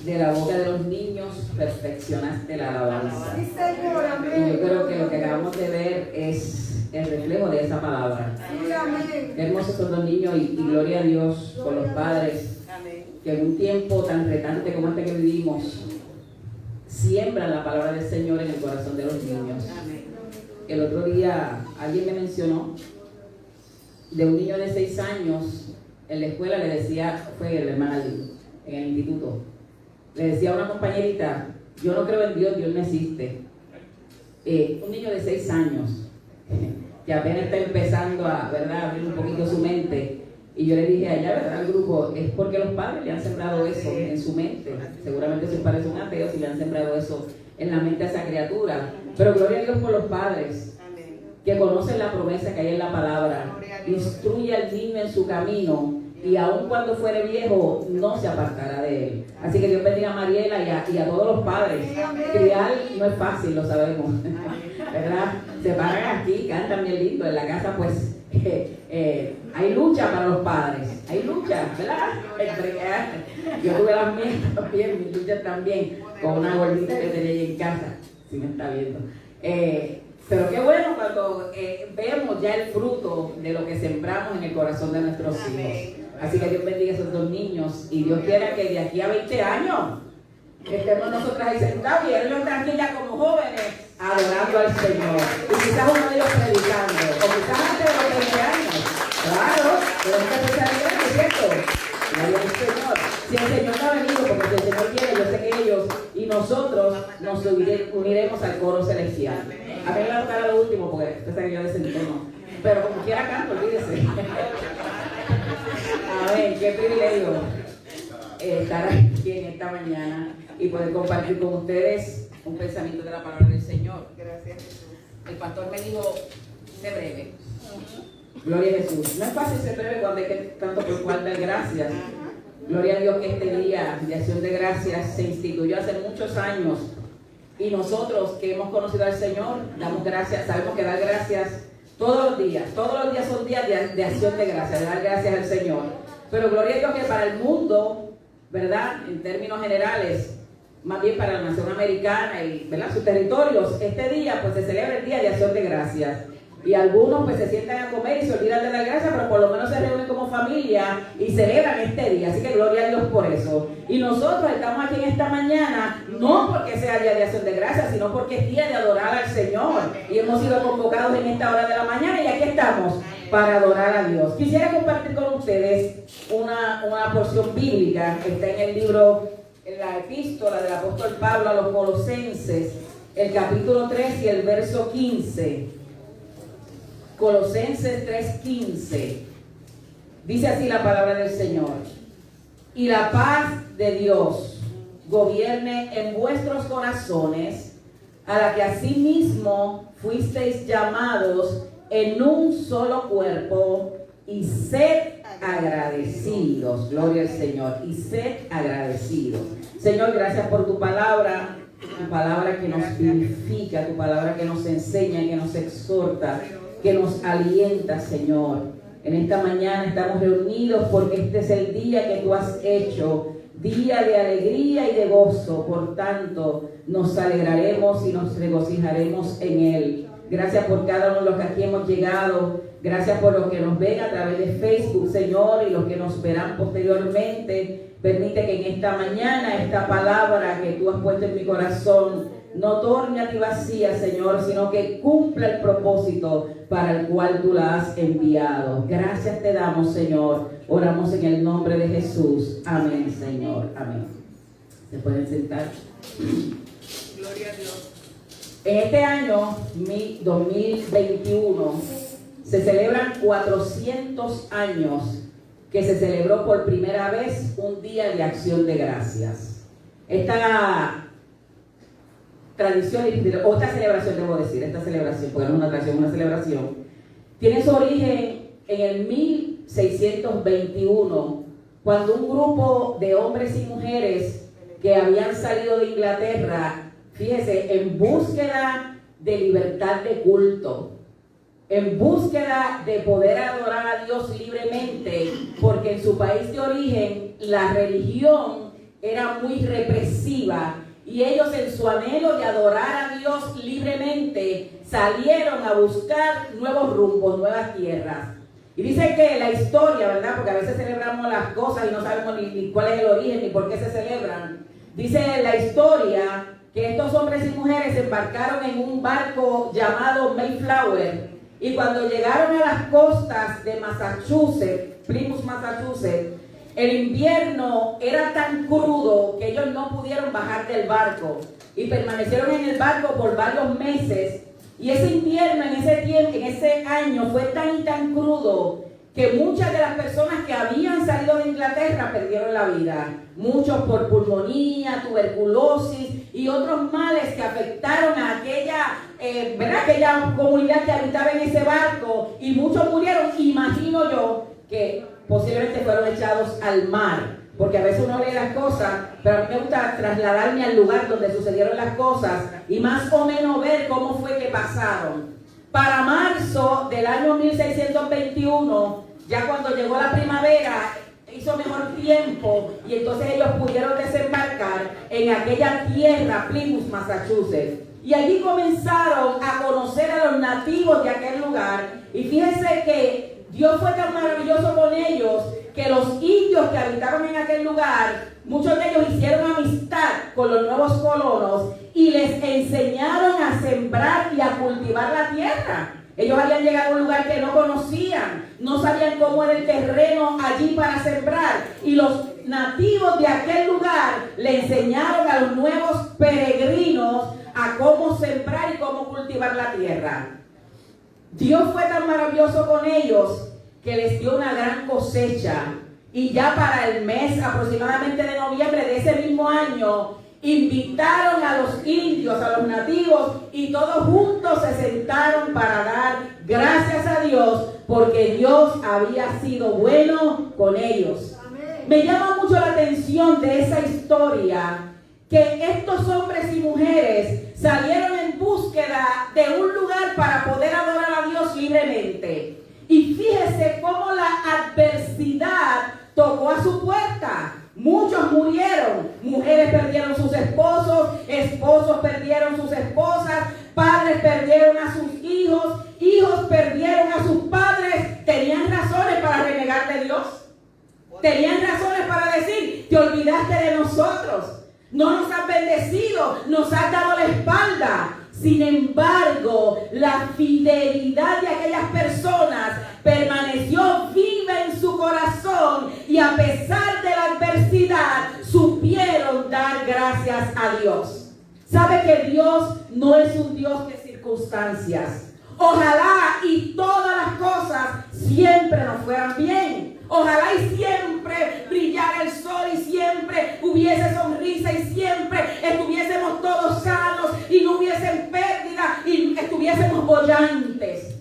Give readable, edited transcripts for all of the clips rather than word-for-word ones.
De la boca de los niños perfeccionaste la alabanza. Sí, Señor, Y amén. yo creo que lo que acabamos de ver es el reflejo de esa palabra. Sí, amén. Qué hermosos son los niños y gloria a Dios por los padres que en un tiempo tan retante como este que vivimos, siembran la palabra del Señor en el corazón de los niños. El otro día alguien me mencionó de un niño de 6 años en la escuela, le decía, fue la hermana en el instituto, le decía a una compañerita, yo no creo en Dios, Dios no existe. Un niño de 6 años que apenas está empezando a, ¿verdad?, abrir un poquito su mente. Y yo le dije allá, ¿verdad?, al grupo, es porque los padres le han sembrado eso en su mente. Seguramente sus padres son ateos y le han sembrado eso en la mente a esa criatura. Pero gloria a Dios por los padres que conocen la promesa que hay en la palabra. Instruye al niño en su camino y aun cuando fuere viejo no se apartará de él. Así que Dios bendiga a Mariela y a todos los padres. Criar no es fácil, lo sabemos, ¿verdad? Se paran aquí, cantan bien lindo. En la casa pues hay lucha para los padres, hay lucha, ¿verdad? Yo tuve las mías también, mis luchas también, con una gordita que tenía ahí en casa, si me está viendo. Pero qué bueno cuando vemos ya el fruto de lo que sembramos en el corazón de nuestros hijos. Así que Dios bendiga a esos 2 niños y Dios quiera que de aquí a 20 años estemos nosotras ahí sentados y ellos están aquí ya como jóvenes adorando al Señor. Y quizás uno de ellos predicando, o quizás antes de los 20 años. Claro, tenemos que empezar bien, ¿no es cierto? Gloria al Señor. Si el Señor no ha venido, porque si el Señor quiere, yo sé que ellos y nosotros nos uniremos al coro celestial. A mí me va a tocar a lo último, porque usted sabe que yo desentono. Pero como quiera canto, olvídese. A ver, qué privilegio estar aquí en esta mañana y poder compartir con ustedes un pensamiento de la palabra del Señor. Gracias, Jesús. El pastor me dijo, sé breve. Gloria a Jesús. No es fácil ser breve cuando hay que tanto por cual dar gracias. Gloria a Dios que este día de acción de gracias se instituyó hace muchos años. Y nosotros que hemos conocido al Señor, damos gracias, sabemos que dar gracias todos los días son días de acción de gracias, de dar gracias al Señor. Pero gloria a Dios que para el mundo, ¿verdad?, en términos generales, más bien para la nación americana y, ¿verdad?, sus territorios, este día pues se celebra el Día de Acción de Gracias. Y algunos pues se sientan a comer y se olvidan de la gracia, pero por lo menos se reúnen como familia y celebran este día. Así que gloria a Dios por eso. Y nosotros estamos aquí en esta mañana, no porque sea Día de Acción de Gracias, sino porque es día de adorar al Señor. Y hemos sido convocados en esta hora de la mañana y aquí estamos para adorar a Dios. Quisiera compartir con ustedes una porción bíblica que está en el libro, en la epístola del apóstol Pablo a los Colosenses, el capítulo 3 y el verso 15. Colosenses 3:15. Dice así la palabra del Señor. Y la paz de Dios gobierne en vuestros corazones, a la que asimismo fuisteis llamados en un solo cuerpo, y sed agradecidos. Gloria al Señor. Y sed agradecidos. Señor, gracias por tu palabra que nos vivifica, tu palabra que nos enseña, que nos exhorta, que nos alienta, Señor. En esta mañana estamos reunidos porque este es el día que tú has hecho, día de alegría y de gozo. Por tanto, nos alegraremos y nos regocijaremos en él. Gracias por cada uno de los que aquí hemos llegado. Gracias por los que nos ven a través de Facebook, Señor, y los que nos verán posteriormente. Permite que en esta mañana esta palabra que tú has puesto en mi corazón no torne a ti vacía, Señor, sino que cumpla el propósito para el cual tú la has enviado. Gracias te damos, Señor. Oramos en el nombre de Jesús. Amén, Señor. Amén. ¿Se pueden sentar? Gloria a Dios. En este año 2021 se celebran 400 años que se celebró por primera vez un día de acción de gracias. Esta tradición, o esta celebración, debo decir, esta celebración, porque no es una tradición, una celebración, tiene su origen en el 1621, cuando un grupo de hombres y mujeres que habían salido de Inglaterra, fíjese, en búsqueda de libertad de culto, en búsqueda de poder adorar a Dios libremente, porque en su país de origen la religión era muy represiva y ellos en su anhelo de adorar a Dios libremente salieron a buscar nuevos rumbos, nuevas tierras. Y dice que la historia, ¿verdad? Porque a veces celebramos las cosas y no sabemos ni cuál es el origen ni por qué se celebran. Dice la historia que estos hombres y mujeres embarcaron en un barco llamado Mayflower y cuando llegaron a las costas de Massachusetts, Plymouth, Massachusetts, el invierno era tan crudo que ellos no pudieron bajar del barco y permanecieron en el barco por varios meses. Y ese invierno, en ese tiempo, en ese año, fue tan y tan crudo que muchas de las personas que habían salido de Inglaterra perdieron la vida. Muchos por pulmonía, tuberculosis y otros males que afectaron a aquella comunidad que habitaba en ese barco. Y muchos murieron, imagino yo, que posiblemente fueron echados al mar. Porque a veces uno lee las cosas, pero a mí me gusta trasladarme al lugar donde sucedieron las cosas y más o menos ver cómo fue que pasaron. Para marzo del año 1621, ya cuando llegó la primavera, hizo mejor tiempo y entonces ellos pudieron desembarcar en aquella tierra, Plymouth, Massachusetts. Y allí comenzaron a conocer a los nativos de aquel lugar. Y fíjense que Dios fue tan maravilloso con ellos que los indios que habitaban en aquel lugar, muchos de ellos hicieron amistad con los nuevos colonos y les enseñaron a sembrar y a cultivar la tierra. Ellos habían llegado a un lugar que no conocían, no sabían cómo era el terreno allí para sembrar. Y los nativos de aquel lugar le enseñaron a los nuevos peregrinos a cómo sembrar y cómo cultivar la tierra. Dios fue tan maravilloso con ellos que les dio una gran cosecha. Y ya para el mes aproximadamente de noviembre de ese mismo año, invitaron a los indios, a los nativos, y todos juntos se sentaron para dar gracias a Dios, porque Dios había sido bueno con ellos. Amén. Me llama mucho la atención de esa historia, que estos hombres y mujeres salieron en búsqueda de un lugar para poder adorar a Dios libremente. Y fíjese cómo la adversidad tocó a su puerta. Muchos murieron, mujeres perdieron sus esposos, esposos perdieron sus esposas, padres perdieron a sus hijos, hijos perdieron a sus padres. ¿Tenían razones para renegar de Dios? ¿Tenían razones para decir, te olvidaste de nosotros? No nos has bendecido, nos has dado la espalda. Sin embargo, la fidelidad de aquellas personas permaneció viva en su corazón y a pesar de la adversidad supieron dar gracias a Dios. ¿Sabe que Dios no es un Dios de circunstancias? Ojalá y todas las cosas siempre nos fueran bien. Ojalá y siempre brillara el sol y siempre hubiese sonrisa y siempre estuviésemos todos sanos y no hubiesen pérdida y estuviésemos bollantes.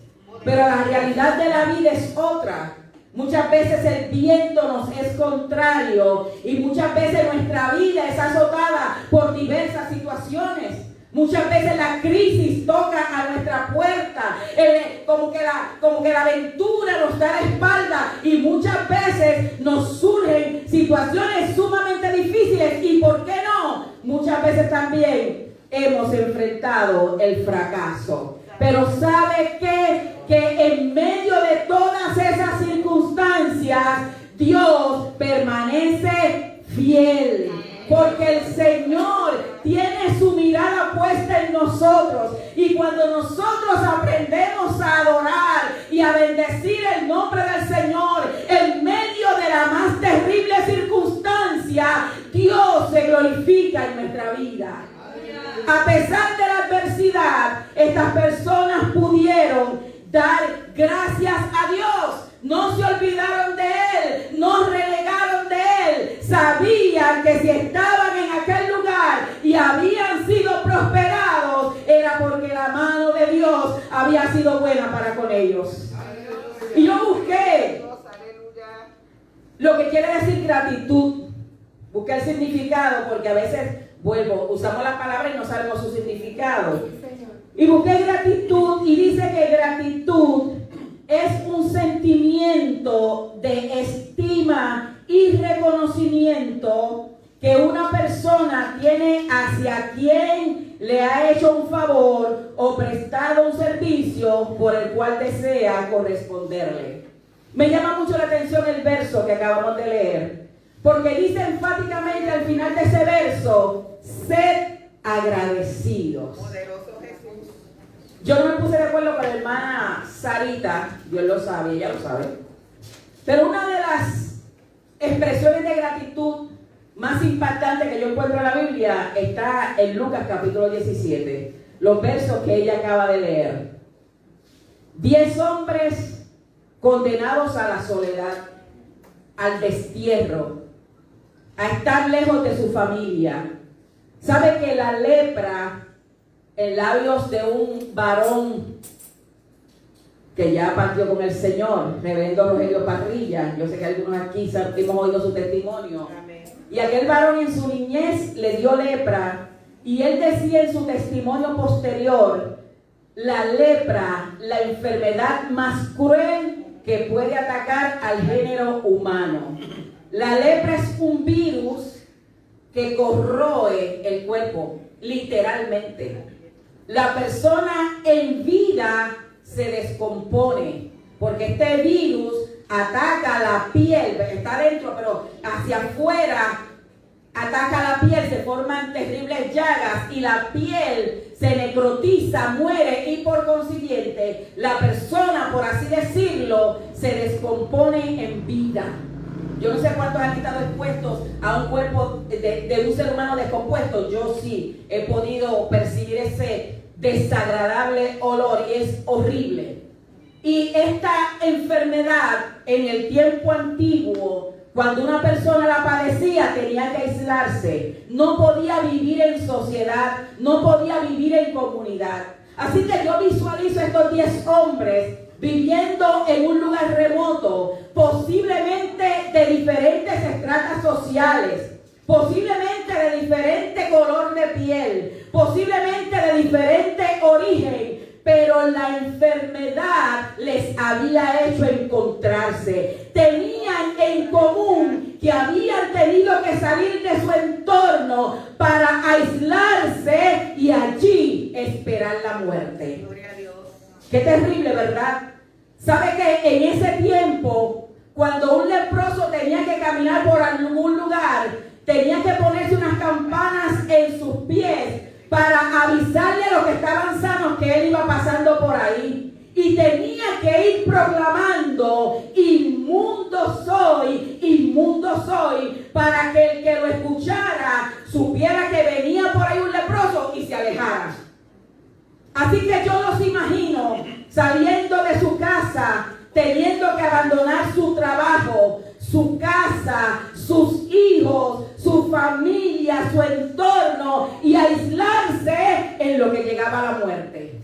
Pero la realidad de la vida es otra. Muchas veces el viento nos es contrario y muchas veces nuestra vida es azotada por diversas situaciones. Muchas veces la crisis toca a nuestra puerta, como que la aventura nos da la espalda y muchas veces nos surgen situaciones sumamente difíciles y ¿por qué no? Muchas veces también hemos enfrentado el fracaso. Pero ¿sabe qué? Que en medio de todas esas circunstancias Dios permanece fiel. Porque el Señor tiene su mirada puesta en nosotros. Y cuando nosotros aprendemos a adorar y a bendecir el nombre del Señor en medio de la más terrible circunstancia, Dios se glorifica en nuestra vida. A pesar de la adversidad, estas personas pudieron dar gracias a Dios. No se olvidaron de Él, no renegaron de Él. Sabían que si estaban en aquel lugar y habían sido prosperados, era porque la mano de Dios había sido buena para con ellos. Y yo busqué lo que quiere decir gratitud. Busqué el significado porque a veces usamos la palabra y no sabemos su significado. Y busqué gratitud y dice que gratitud es un sentimiento de estima y reconocimiento que una persona tiene hacia quien le ha hecho un favor o prestado un servicio por el cual desea corresponderle. Me llama mucho la atención el verso que acabamos de leer, porque dice enfáticamente al final de ese verso, sed agradecidos. Poderoso Jesús. Yo no me puse de acuerdo con la hermana Sarita, Dios lo sabe, ella lo sabe, pero una de las expresiones de gratitud más impactantes que yo encuentro en la Biblia está en Lucas capítulo 17, los versos que ella acaba de leer. 10 hombres condenados a la soledad, al destierro, a estar lejos de su familia. ¿Sabe que la lepra en labios de un varón que ya partió con el Señor, reverendo Rogelio Parrilla, yo sé que algunos aquí hemos oído su testimonio, Amén. y aquel varón en su niñez le dio lepra, y él decía en su testimonio posterior, la lepra, la enfermedad más cruel que puede atacar al género humano. La lepra es un virus que corroe el cuerpo, literalmente. La persona en vida se descompone, porque este virus ataca la piel, está dentro, pero hacia afuera ataca la piel, se forman terribles llagas y la piel se necrotiza, muere y por consiguiente la persona, por así decirlo, se descompone en vida. Yo no sé cuántos han estado expuestos a un cuerpo de un ser humano descompuesto. Yo sí he podido percibir ese desagradable olor y es horrible. Y esta enfermedad en el tiempo antiguo, cuando una persona la padecía, tenía que aislarse. No podía vivir en sociedad, no podía vivir en comunidad. Así que yo visualizo a estos 10 hombres viviendo en un lugar remoto, posiblemente de diferentes estratas sociales, posiblemente de diferente color de piel, posiblemente de diferente origen, pero la enfermedad les había hecho encontrarse. Tenían en común que habían tenido que salir de su entorno para aislarse y allí esperar la muerte. Gloria a Dios. Qué terrible, ¿verdad? ¿Sabe que en ese tiempo, cuando un leproso tenía que caminar por algún lugar, tenía que ponerse unas campanas en sus pies para avisarle a los que estaban sanos que él iba pasando por ahí? Y tenía que ir proclamando, inmundo soy, para que el que lo escuchara supiera que venía por ahí un leproso y se alejara. Así que yo los imagino saliendo de su casa, teniendo que abandonar su trabajo, su casa, sus hijos, su familia, su entorno y aislarse en lo que llegaba la muerte.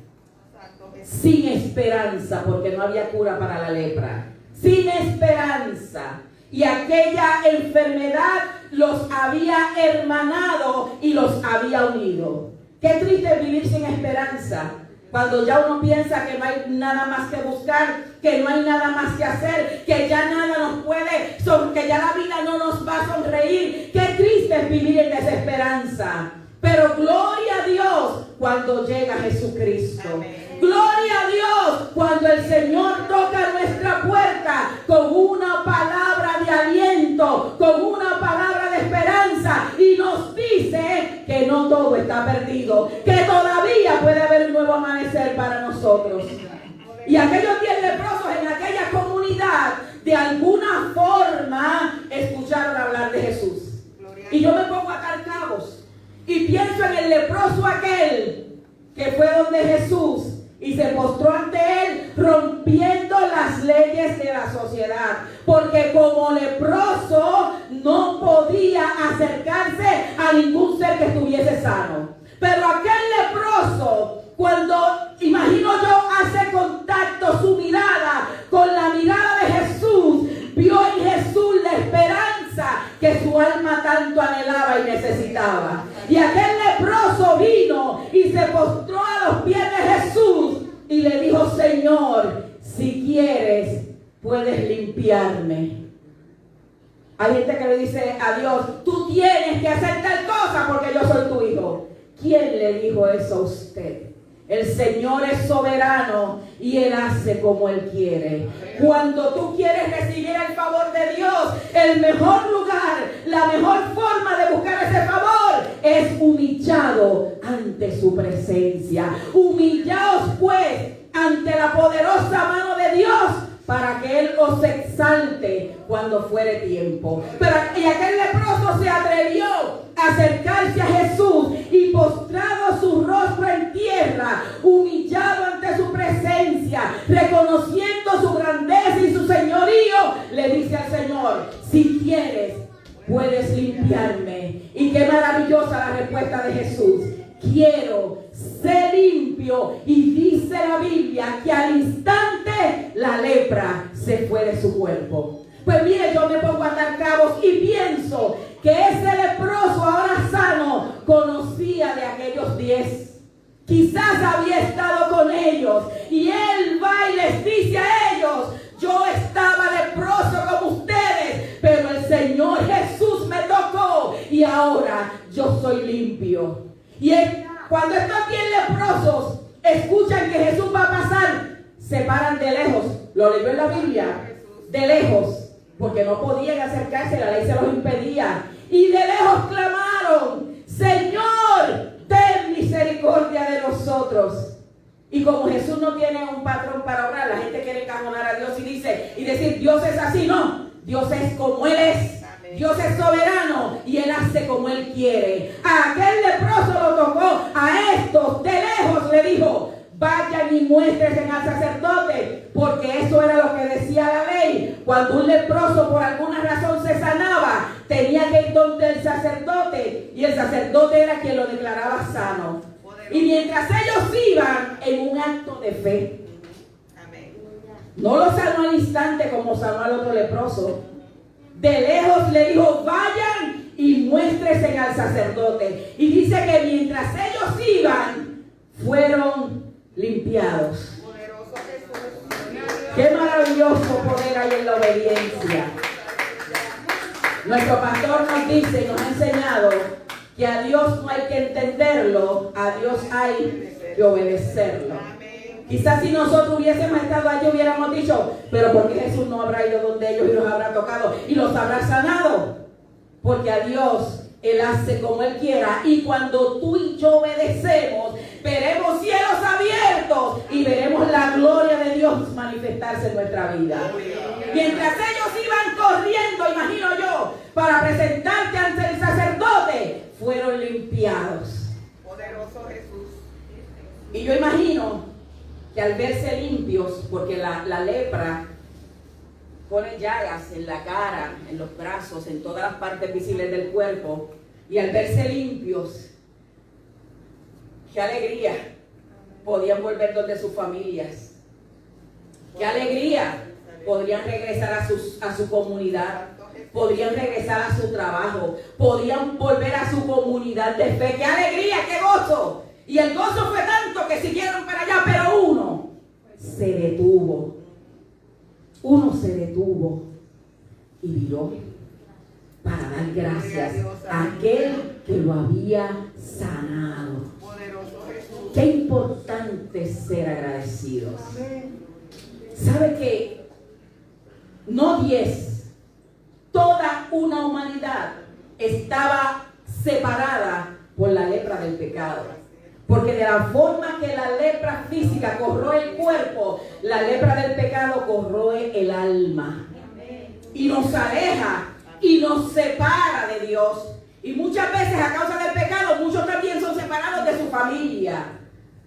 Sin esperanza, porque no había cura para la lepra. Sin esperanza. Y aquella enfermedad los había hermanado y los había unido. Qué triste es vivir sin esperanza, cuando ya uno piensa que no hay nada más que buscar, que no hay nada más que hacer, que ya nada nos puede, que ya la vida no nos va a sonreír. Qué triste es vivir en desesperanza. Pero gloria a Dios cuando llega Jesucristo. Amén. Gloria a Dios cuando el Señor toca nuestra puerta con una palabra de aliento, con una palabra de esperanza y nos dice que no todo está perdido, que todavía puede haber un nuevo amanecer para nosotros. Y aquellos 10 leprosos en aquella comunidad de alguna forma escucharon hablar de Jesús. Y yo me pongo a atar cabos y pienso en el leproso aquel que fue donde Jesús y se postró ante él, rompiendo las leyes de la sociedad, porque como leproso no podía acercarse a ningún ser que estuviese sano. Pero aquel leproso, cuando, imagino yo, hace contacto su mirada con la mirada de Jesús, vio en Jesús la esperanza que su alma tanto anhelaba y necesitaba. Y aquel leproso vino y se postró a los pies de Jesús y le dijo: Señor, si quieres, puedes limpiarme. Hay gente que le dice a Dios, tú tienes que hacer tal cosa porque yo soy tu hijo. ¿Quién le dijo eso a usted? El Señor es soberano y Él hace como Él quiere. Cuando tú quieres recibir el favor de Dios, el mejor lugar, la mejor forma de buscar ese favor es humillado ante su presencia. Humillaos pues ante la poderosa mano de Dios para que Él os exalte cuando fuere tiempo. Y aquel leproso se atrevió a acercarse a Jesús y postrado su rostro en tierra, humillado ante su presencia, reconociendo su grandeza y su señorío, le dice al Señor, si quieres, puedes limpiarme. Y qué maravillosa la respuesta de Jesús. Quiero ser limpio. Y dice la Biblia que al instante la lepra se fue de su cuerpo. Pues mire, yo me pongo a atar cabos y pienso que ese leproso ahora sano conocía de aquellos 10. Quizás había estado con ellos y él va y les dice a ellos, yo estaba leproso como ustedes, pero el Señor Jesús me tocó y ahora yo soy limpio. Y cuando estos 10 leprosos escuchan que Jesús va a pasar, se paran de lejos. Lo leyó en la Biblia, de lejos, porque no podían acercarse, la ley se los impedía. Y de lejos clamaron, Señor, ten misericordia de nosotros. Y como Jesús no tiene un patrón para orar, la gente quiere encajonar a Dios y decir, Dios es así. No, Dios es como Él es. Dios es soberano y Él hace como Él quiere. A aquel leproso lo tocó, a estos de lejos le dijo, vayan y muéstrense al sacerdote, porque eso era lo que decía la ley. Cuando un leproso por alguna razón se sanaba, tenía que ir donde el sacerdote, y el sacerdote era quien lo declaraba sano. Y mientras ellos iban en un acto de fe, no lo sanó al instante como sanó al otro leproso. De lejos le dijo, vayan y muéstrense al sacerdote. Y dice que mientras ellos iban, fueron limpiados. Qué maravilloso poder hay en la obediencia. Nuestro pastor nos dice y nos ha enseñado que a Dios no hay que entenderlo, a Dios hay que obedecerlo. Quizás si nosotros hubiésemos estado allí hubiéramos dicho, pero ¿por qué Jesús no habrá ido donde ellos y los habrá tocado y los habrá sanado? Porque a Dios Él hace como Él quiera, y cuando tú y yo obedecemos, veremos cielos abiertos y veremos la gloria de Dios manifestarse en nuestra vida. Mientras ellos iban corriendo, imagino yo, para presentarse ante el sacerdote, fueron limpiados. Poderoso Jesús. Y yo imagino que al verse limpios, porque la lepra pone llagas en la cara, en los brazos, en todas las partes visibles del cuerpo, y al verse limpios, qué alegría, podían volver donde sus familias, qué alegría, podrían regresar a su comunidad, podrían regresar a su trabajo, podían volver a su comunidad de fe, qué alegría, qué gozo. Y el gozo fue tanto que siguieron para allá, pero uno se detuvo. Uno se detuvo y viró para dar gracias a aquel que lo había sanado. Qué importante es ser agradecidos. ¿Sabe que no 10, toda una humanidad estaba separada por la lepra del pecado? Porque de la forma que la lepra física corroe el cuerpo, la lepra del pecado corroe el alma. Y nos aleja y nos separa de Dios. Y muchas veces a causa del pecado, muchos también son separados de su familia.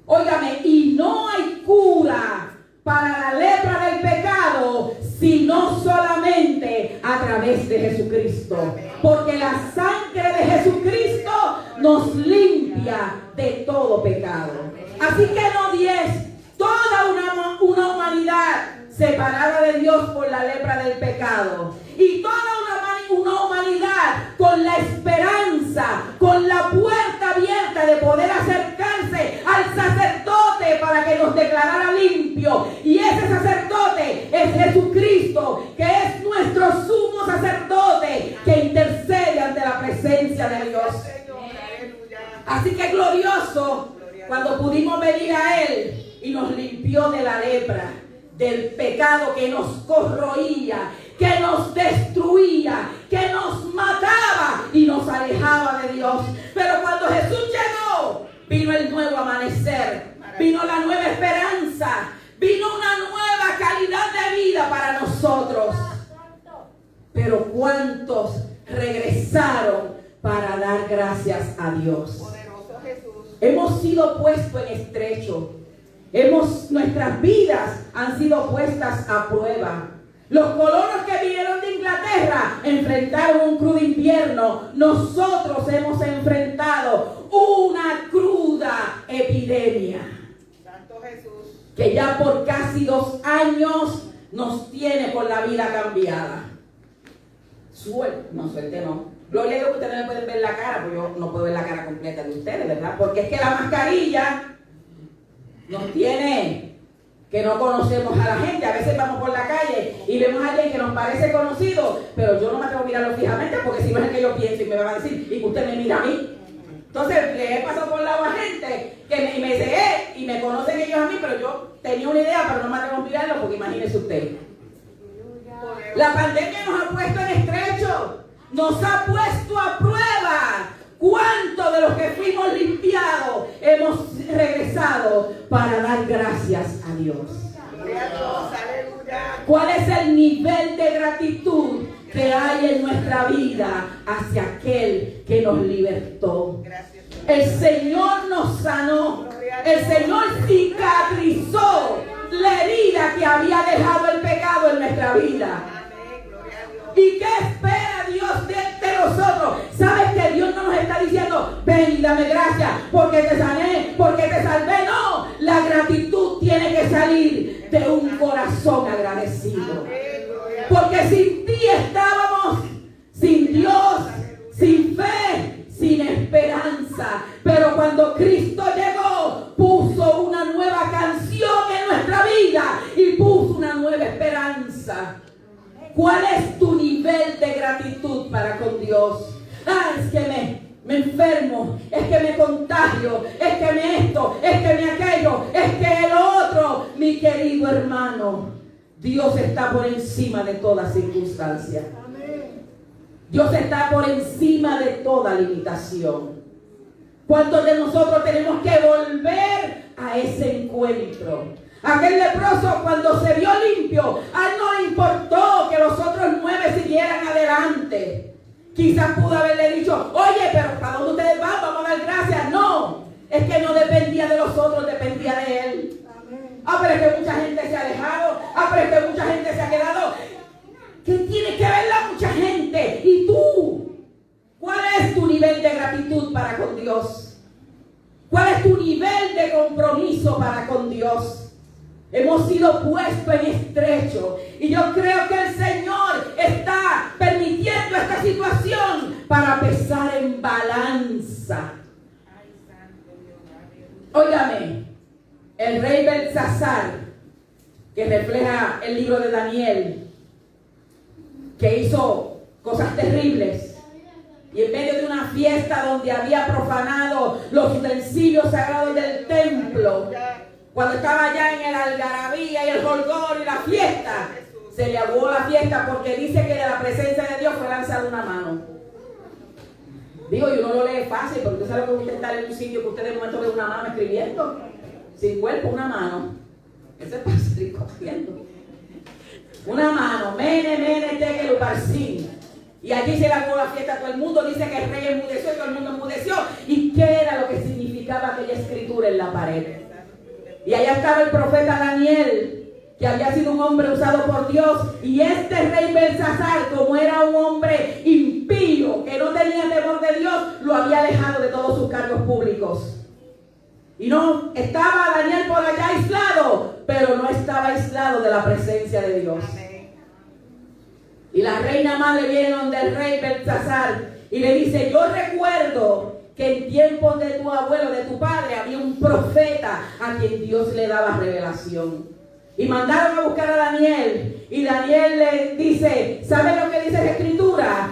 Óigame, y no hay cura para la lepra del pecado, sino solamente a través de Jesucristo. Porque la sangre de Jesucristo nos limpia de todo pecado. Así que no 10, toda una humanidad separada de Dios por la lepra del pecado. Y toda una humanidad con la esperanza, con la puerta abierta de poder acercarse al sacerdote para que nos declarara limpio. Y ese sacerdote es Jesucristo, que es nuestro sumo sacerdote, Así que glorioso cuando pudimos venir a Él y nos limpió de la lepra, del pecado que nos corroía, que nos destruía, que nos mataba y nos alejaba de Dios. Pero cuando Jesús llegó, vino el nuevo amanecer, vino la nueva esperanza, vino una nueva calidad de vida para nosotros. Pero ¿cuántos regresaron para dar gracias a Dios? Poderoso Jesús. Hemos sido puestos en estrecho. Nuestras vidas han sido puestas a prueba. Los colonos que vinieron de Inglaterra enfrentaron un crudo invierno. Nosotros hemos enfrentado una cruda epidemia. Santo Jesús. Que ya por casi 2 años nos tiene con la vida cambiada. Suelte no. Gloria a Dios que ustedes no me pueden ver la cara, porque yo no puedo ver la cara completa de ustedes, ¿verdad? Porque es que la mascarilla nos tiene que no conocemos a la gente. A veces vamos por la calle y vemos a alguien que nos parece conocido, pero yo no me atrevo a mirarlo fijamente porque si no es el que yo pienso y me va a decir, y que usted me mira a mí. Entonces le he pasado por lado a gente que me dice, y me conocen ellos a mí, pero yo tenía una idea, pero no me atrevo a mirarlo porque imagínese usted. La pandemia nos ha puesto en estrecho, nos ha puesto a prueba. ¿Cuántos de los que fuimos limpiados hemos regresado para dar gracias a Dios? Gloria a Dios, aleluya. ¿Cuál es el nivel de gratitud que hay en nuestra vida hacia aquel que nos libertó? Gracias. El Señor nos sanó, el Señor cicatrizó la herida que había dejado el pecado en nuestra vida. Amén, gloria a Dios. ¿Y qué espera Dios de nosotros? ¿Sabes que Dios no nos está diciendo, ven y dame gracias porque te sané, porque te salvé? No, la gratitud tiene que salir de un corazón agradecido. Amén, gloria a Dios. Porque sin ti estábamos sin Dios, sin fe, sin esperanza. Pero cuando Cristo llegó, puso una nueva canción en nuestra vida y puso una nueva esperanza. ¿Cuál es tu nivel de gratitud para con Dios? Es que me enfermo, es que me contagio, es que me esto, es que me aquello, es que el otro. Mi querido hermano, Dios está por encima de toda circunstancia. Dios está por encima de toda limitación. ¿Cuántos de nosotros tenemos que volver a ese encuentro? Aquel leproso, cuando se vio limpio, a él no le importó que los otros 9 siguieran adelante. Quizás pudo haberle dicho, oye, pero ¿para dónde ustedes van? Vamos a dar gracias. No, es que no dependía de los otros, dependía de él. Pero es que mucha gente se ha alejado. Pero es que mucha gente se ha quedado. ¿Qué tiene que ver la mucha gente? ¿Y tú? ¿Cuál es tu nivel de gratitud para con Dios? ¿Cuál es tu nivel de compromiso para con Dios? Hemos sido puestos en estrecho y yo creo que el Señor está permitiendo esta situación para pesar en balanza. Óigame, el rey Belsasar, que refleja el libro de Daniel, que hizo cosas terribles y en medio de una fiesta donde había profanado los utensilios sagrados del templo, cuando estaba ya en el algarabía y el jolgorio y la fiesta, se le aguó la fiesta porque dice que de la presencia de Dios fue lanzada una mano. Digo, y uno lo lee fácil, porque usted sabe que usted está en un sitio que usted de momento ve una mano escribiendo, sin cuerpo, una mano. Ese es fácil cogiendo. Una mano, mene, tekel, uparsin. Y allí se le aguó la fiesta a todo el mundo. Dice que el rey enmudeció y todo el mundo enmudeció. ¿Y qué era lo que significaba aquella escritura en la pared? Y allá estaba el profeta Daniel, que había sido un hombre usado por Dios. Y este rey Belsasar, como era un hombre impío, que no tenía temor de Dios, lo había alejado de todos sus cargos públicos. Y no estaba Daniel por allá aislado, pero no estaba aislado de la presencia de Dios. Y la reina madre viene donde el rey Belsasar y le dice, yo recuerdo que en tiempos de tu abuelo, de tu padre, había un profeta a quien Dios le daba revelación. Y mandaron a buscar a Daniel. Y Daniel le dice, ¿sabe lo que dice la escritura?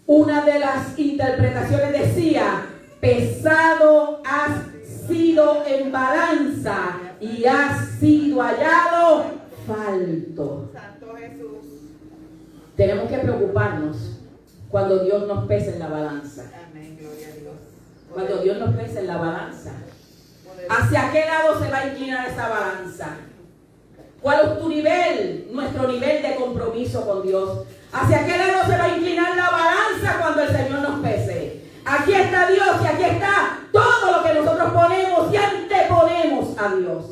Una de las interpretaciones decía pesado has sido en balanza y has sido hallado falto. Santo Jesús. Tenemos que preocuparnos cuando Dios nos pesa en la balanza. Amén, gloria a Dios. Cuando Dios nos pesa en la balanza. Poderoso. ¿Hacia qué lado se va a inclinar esa balanza? ¿Cuál es tu nivel, nuestro nivel de compromiso con Dios? ¿Hacia qué lado se va a inclinar la balanza cuando el Señor nos pese? Aquí está Dios y aquí está todo lo que nosotros ponemos y anteponemos a Dios.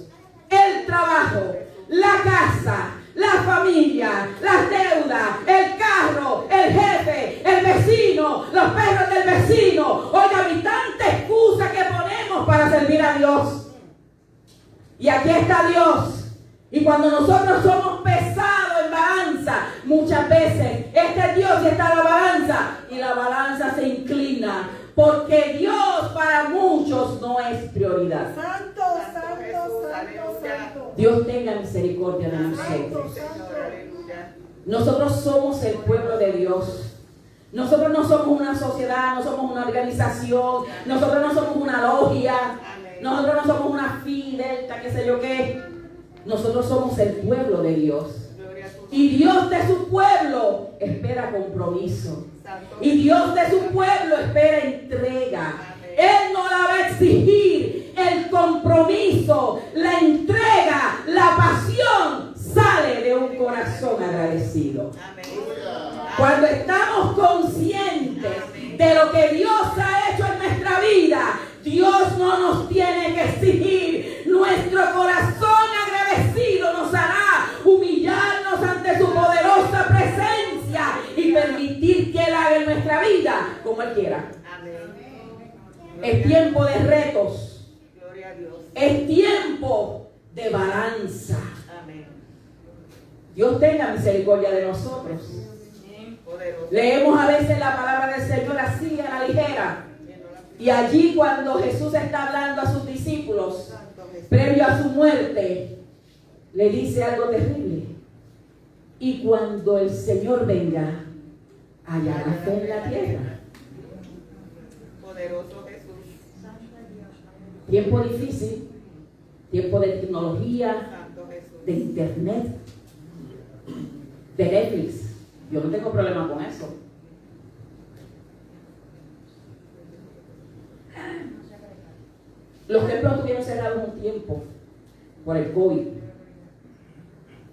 El trabajo, la casa, la familia, las deudas, el carro, el jefe, el vecino, los perros del vecino. Oiga, mi tanta excusa que ponemos para servir a Dios. Y aquí está Dios. Y cuando nosotros somos pesados en balanza, muchas veces este es Dios y está la balanza. Y la balanza se inclina. Porque Dios para muchos no es prioridad. Santo, santo, santo, santo. Dios tenga misericordia de nosotros. Señor, aleluya. Nosotros somos el pueblo de Dios. Nosotros no somos una sociedad, no somos una organización, nosotros no somos una logia, nosotros no somos una Phi Delta, qué sé yo qué. Nosotros somos el pueblo de Dios. Gloria a tu Y Dios de su pueblo espera compromiso. Santo. Y Dios de su pueblo espera entrega. Él no la va a exigir. El compromiso, la entrega, la pasión sale de un corazón agradecido. Amén. Cuando estamos conscientes de lo que Dios ha hecho en nuestra vida, Dios no nos tiene que exigir. Nuestro corazón agradecido nos hará humillarnos ante su poderosa presencia y permitir que Él haga en nuestra vida como Él quiera. Amén. Es tiempo de retos. Gloria a Dios. Es tiempo de balanza. Amén. Dios tenga misericordia de nosotros. Poderoso. Leemos a veces la palabra del Señor así a la ligera. Y allí cuando Jesús está hablando a sus discípulos, Santo Jesús. previo a su muerte, le dice algo terrible. Y cuando el Señor venga, hallará fe en la tierra. Poderoso Jesús. Tiempo difícil, tiempo de tecnología, Santo Jesús. de internet, de Netflix. Yo no tengo problema con eso. Los templos estuvieron cerrados un tiempo por el COVID.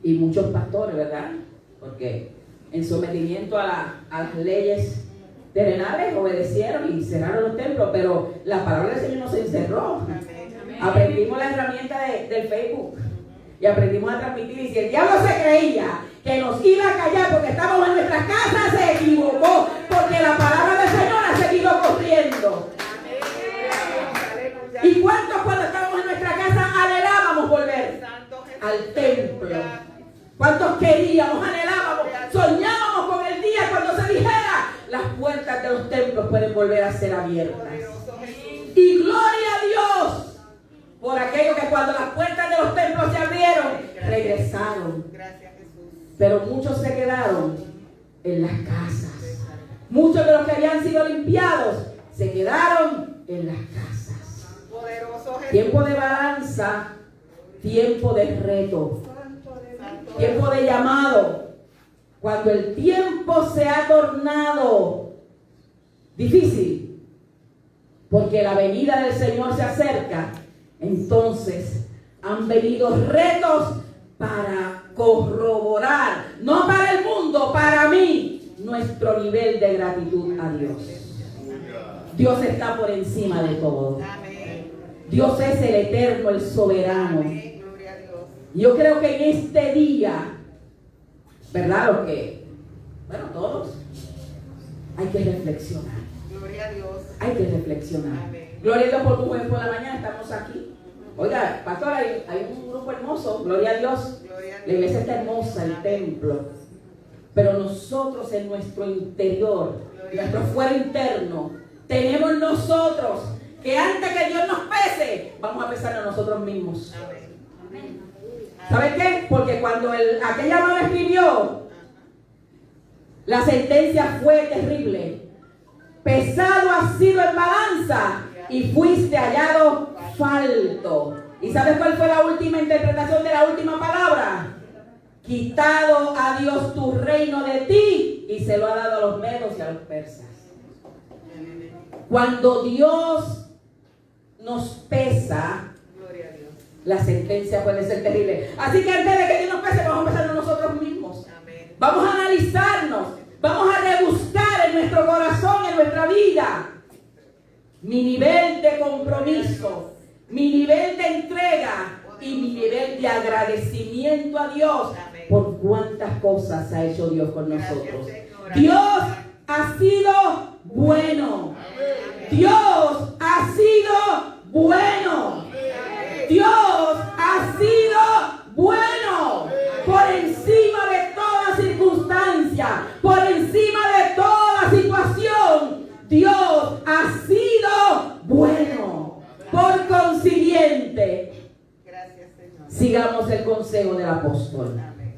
Y muchos pastores, ¿verdad? Porque en sometimiento a las leyes terrenales obedecieron y cerraron los templos, pero la palabra del Señor no se encerró. Amén. Aprendimos la herramienta del Facebook y aprendimos a transmitir. Y si el diablo se creía que nos iba a callar porque estábamos en nuestras casas, se equivocó, porque la palabra del Señor ha seguido corriendo. Aleluya. ¿Y cuántos cuando estábamos en nuestra casa anhelábamos volver Santo Jesús. al templo? ¿Cuántos queríamos, anhelábamos, soñábamos con el día cuando se dijera las puertas de los templos pueden volver a ser abiertas? Poderoso Jesús. Y gloria a Dios por aquello que cuando las puertas de los templos se abrieron, regresaron. Gracias Jesús. Pero muchos se quedaron en las casas. Muchos de los que habían sido limpiados se quedaron en las casas. Poderoso Jesús. Tiempo de balanza, tiempo de reto, Santo tiempo de llamado. Cuando el tiempo se ha tornado difícil, porque la venida del Señor se acerca, entonces han venido retos para corroborar, no para el mundo, para mí, nuestro nivel de gratitud a Dios. Dios está por encima de todo. Amén. Dios es el eterno, el soberano. Amén. Gloria a Dios. Yo creo que en este día, ¿verdad? Los que, bueno, todos, hay que reflexionar. Gloria a Dios. Hay que reflexionar. Amén. Gloria a Dios por tu joven por la mañana, estamos aquí. Oiga, pastor, hay un grupo hermoso, gloria a Dios. Gloria a La Dios. iglesia está hermosa, el templo. Pero nosotros en nuestro interior, nuestro fuero interno, tenemos nosotros que antes que Dios nos pese, vamos a pesar a nosotros mismos. Amén. ¿Saben qué? Porque cuando aquella mano escribió, la sentencia fue terrible. Pesado ha sido en balanza y fuiste hallado falto. ¿Y sabes cuál fue la última interpretación de la última palabra? Quitado a Dios tu reino de ti y se lo ha dado a los medos y a los persas. Cuando Dios nos pesa, Gloria a Dios. la sentencia puede ser terrible. Así que antes de que Dios nos pese, vamos a pesarnos nosotros mismos. Amén. Vamos a analizarnos. Vamos a rebuscar en nuestro corazón, en nuestra vida, mi nivel de compromiso, mi nivel de entrega y mi nivel de agradecimiento a Dios por cuántas cosas ha hecho Dios con nosotros. Dios ha sido bueno. Dios ha sido bueno. Dios ha sido bueno. Por encima de toda circunstancia, por encima de toda situación, Dios ha sido bueno. Por consiguiente, Gracias, Señor. sigamos el consejo del apóstol. Amén.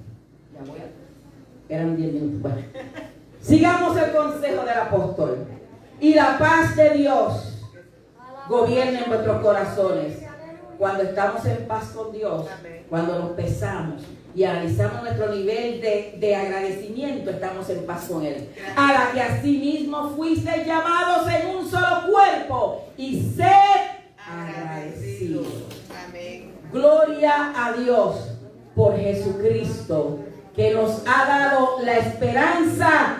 Eran 10 minutos. Bueno. Sigamos el consejo del apóstol. Y la paz de Dios gobierne en vuestros corazones. Cuando estamos en paz con Dios, cuando nos pesamos y analizamos nuestro nivel de agradecimiento, estamos en paz con Él. A la que asimismo fuisteis llamados en un solo cuerpo y sed agradecidos. Amén. Gloria a Dios por Jesucristo, que nos ha dado la esperanza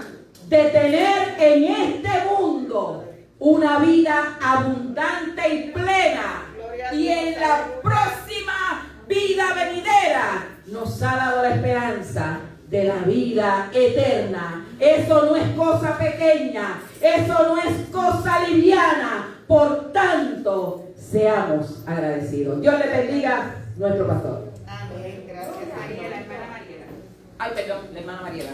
de tener en este mundo una vida abundante y plena. Y en la próxima vida venidera nos ha dado la esperanza de la vida eterna. Eso no es cosa pequeña, eso no es cosa liviana. Por tanto, seamos agradecidos. Dios le bendiga, nuestro pastor. Amén. Gracias, Señor. Ay, perdón, la hermana Mariela.